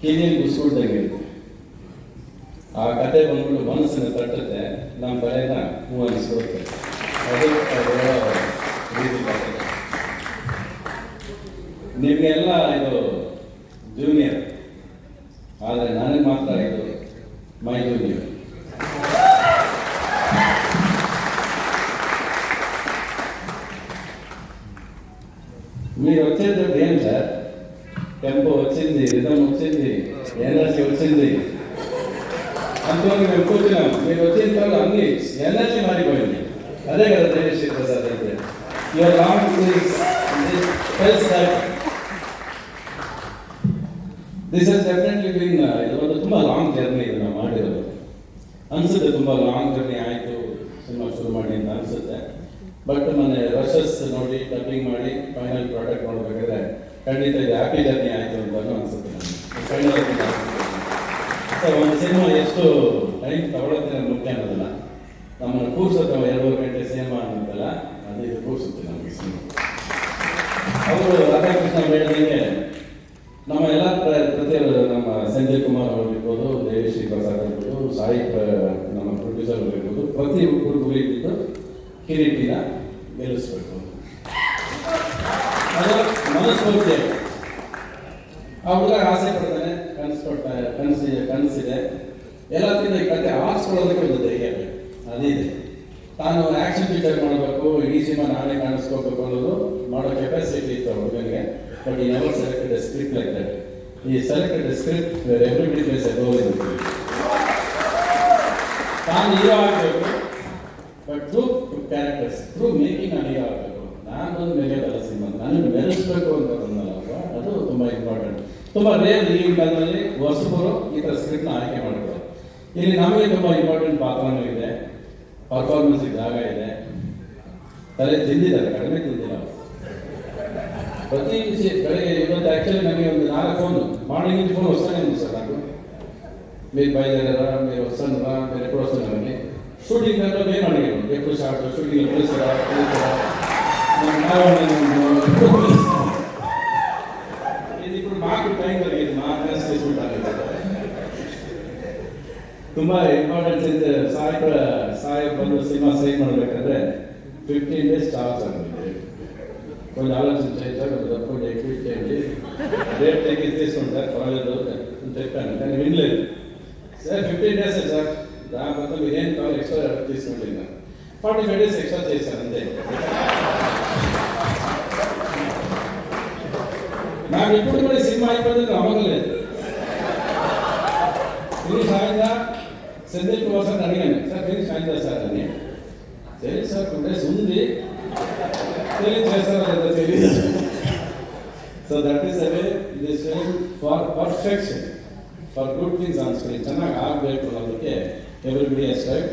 ಕಿವಿಯಲ್ಲಿ ಗುಸ್ಕೊಂಡಂಗೆ ಇರುತ್ತೆ. ಆ ಕತೆ ಬಂದ್ಬಿಟ್ಟು ಮನಸ್ಸನ್ನು ತಟ್ಟುತ್ತೆ, ನಮ್ಮ ತಲೆನ ಹೂ ಅನಿಸ್ಕೊಡುತ್ತೆ. ಅದು ರೀತಿ ಕತೆ. ನಿಮಗೆಲ್ಲ ಇದು ಜೂನಿಯರ್, ಆದರೆ ನನಗೆ ಮಾತ್ರ ಇದು ಮೈ ಜೂನಿಯರ್. మీరు వచ్చేటప్పుడు ఏం సార్, టెంపో వచ్చింది, రిథం వచ్చింది, ఎనర్జీ వచ్చింది అనుకోని మేము కూర్చున్నాం. మీరు వచ్చిన తర్వాత అన్ని ఎనర్జీ మారిపోయింది. అదే కదా తేజస్వి ప్రసాద్ అయితే. Your long this has definitely been ಇದು ಒಂದು ತುಂಬ ಲಾಂಗ್ ಜರ್ನಿ. ಇದು ನಾವು ಮಾಡಿರೋದು ಅನಿಸುತ್ತೆ, ತುಂಬ ಲಾಂಗ್ ಜರ್ನಿ ಆಯಿತು ಸಿನಿಮಾ ಶುರು ಮಾಡಿ ಅಂತ ಅನಿಸುತ್ತೆ. ಬಟ್ ಮೊನ್ನೆ ರಶಸ್ ನೋಡಿ ಡಬ್ಬಿಂಗ್ ಮಾಡಿ ಫೈನಲ್ ಪ್ರಾಡಕ್ಟ್ ನೋಡಬೇಕಾದ್ರೆ ಖಂಡಿತ ಇದು ಹ್ಯಾಪಿ ಜರ್ನಿ ಆಯಿತು ಅಂತ ಅನಿಸುತ್ತೆ ನನಗೆ. ಫೈನಲ್ ಒಂದು ಸಿನಿಮಾ ಎಷ್ಟು ಟೈಮ್ ತಗೊಳುತ್ತೆ ನಮ್ಗೆ ಮುಖ್ಯ ಅನ್ನೋದಲ್ಲ, ನಮ್ಮನ್ನು ಕೂರಿಸುತ್ತೆ. 2 ಗಂಟೆ ಸಿನಿಮಾ ಅನ್ನೋದಲ್ಲ, ಅದು ಇದು ಕೂರಿಸುತ್ತೆ ನಮಗೆ ಸಿನಿಮಾ. ಅವರು ರಾಧಾಕೃಷ್ಣ ಹೇಳಿದಂಗೆ ನಮ್ಮ ಎಲ್ಲ ಪ್ರತಿಯೊಬ್ಬರು, ನಮ್ಮ ಸಂಜಯ್ ಕುಮಾರ್ ಅವರಿರ್ಬೋದು, ದೇವಿಶ್ರೀ ಪ್ರಸಾದ್ ಇರ್ಬೋದು, ಸಾಯಿ ನಮ್ಮ ಪ್ರೊಡ್ಯೂಸರ್ ಇರ್ಬೋದು, ಪ್ರತಿ ಹುಡುಗರಿದ್ದು ಕಿರೀಟಿನ ಗೆಲ್ಲಿಸ್ಬೇಕು. ಅದು ಮನಸ್ಫೂರ್ತಿ. ಆ ಹುಡುಗ ಆಸೆ ಪಡ್ತಾನೆ, ಕನಸಿದೆ. ಎಲ್ಲಕ್ಕಿಂತ ಈ ಕತೆ ಆರಿಸ್ಕೊಳ್ಳೋದಕ್ಕೆ ಒಂದು ಧೈರ್ಯ ಬೇಕು, ಅದಿದೆ. ತಾನು ಆ್ಯಕ್ಷನ್ ಪಿಕ್ಚರ್ ಮಾಡಬೇಕು, ಇಡೀ ಸಿನಿಮಾ ನಾನೇ ಕಾಣಿಸ್ಕೋಬೇಕು ಅನ್ನೋದು ಮಾಡೋ ಕೆಪಾಸಿಟಿ ಇತ್ತು ಆ ಹುಡುಗನಿಗೆ. But he never selected a script like that. He selected a script where everybody plays a role in it. ತಾನು ಹೀರೋ ಆಗಬೇಕು, but through characters, through making ನಾನು ಹೀರೋ ಆಗಬೇಕು. ನಾನೊಂದು ಮೆರೆಯೋದಲ್ಲ ಸಿನಿಮಾ, ನನಗೆ ಮೆರೆಸ್ಬೇಕು ಅಂತ ಬಂದಲ್ಲ, ಅದು ತುಂಬ ಇಂಪಾರ್ಟೆಂಟ್. ತುಂಬ ರೇರ್ ಈಗಿನ ಕಾಲದಲ್ಲಿ ಹೊಸಬರು ಈ ಥರ ಸ್ಕ್ರಿಪ್ಟ್ನ ಆಯ್ಕೆ ಮಾಡ್ತಾರೆ. ಇಲ್ಲಿ ನಮಗೆ ತುಂಬ ಇಂಪಾರ್ಟೆಂಟ್ ಪಾತ್ರನೂ ಇದೆ, ಪರ್ಫಾರ್ಮೆನ್ಸ್ ಜಾಗ ಇದೆ. ತಲೆ ತಿಂದಿದ್ದಾರೆ, ಕಡಿಮೆ ತಿಂದಿಲ್ಲ. ಪ್ರತಿ ಬೆಳಗ್ಗೆ ಇವತ್ತು ಆ್ಯಕ್ಚುಲಿ ನನಗೆ ಒಂದು 4 ಫೋನು, మార్నింగ్ నుంచి ఫోన్ వస్తూనే ఉంది సార్ నాకు. మీరు బయలుదేరారా, మీరు వస్తున్నారా, మీరు ఎప్పుడు వస్తున్నారని. షూటింగ్ టైంలో మేము అడిగాను, ఎప్పుడు షార్ట్, షూటింగ్ ఎప్పుడు ఇస్తారా, ఇది ఇప్పుడు మాకు టైం కలిగింది, మా క్లాస్ చేసుకుంటాను. ತುಂಬ ಇಂಪಾರ್ಟೆನ್ಸ್ ಇದೆ. ಸಾಯಿ ಬಂದು ಸಿನಿಮಾ ಸೈನ್ ಮಾಡಬೇಕಾದ್ರೆ 15 days ಚಾರ್ಜ್ ಆಗಿದೆ. కొంచెం ఆలోచించారు, కొంచెం తక్కువ ఎక్విట్ చేయండి, రేట్ తగ్గి తీసుకుంటారు, పర్వాలేదు అని చెప్పాను. కానీ వినలేదు. సార్ 15 days సార్, దాని మొత్తం మీరేం కావాలి ఎక్స్ట్రా తీసుకోండి. 45 days ఎక్స్ట్రా చేశాను అంతే. నాకు ఇప్పుడు కూడా సినిమా అయిపోయింది నమ్మకం లేదు. ఫినిష్ అయిందా సందీప్ కుమార్ సార్ అడిగాను, సార్ ఫినిష్ అయిందా సార్ అని. తెలియదు సార్, 2 days ఉంది, తెలియదు చేస్తారా లేదా తెలియదు. So that is away this film for perfection, for good things on screen. ಚೆನ್ನಾಗಿ ಆಗಬೇಕು ಅನ್ನೋದಕ್ಕೆ ಎವ್ರಿಬಡಿ ಎಕ್ಸ್ಪೆಕ್ಟ್.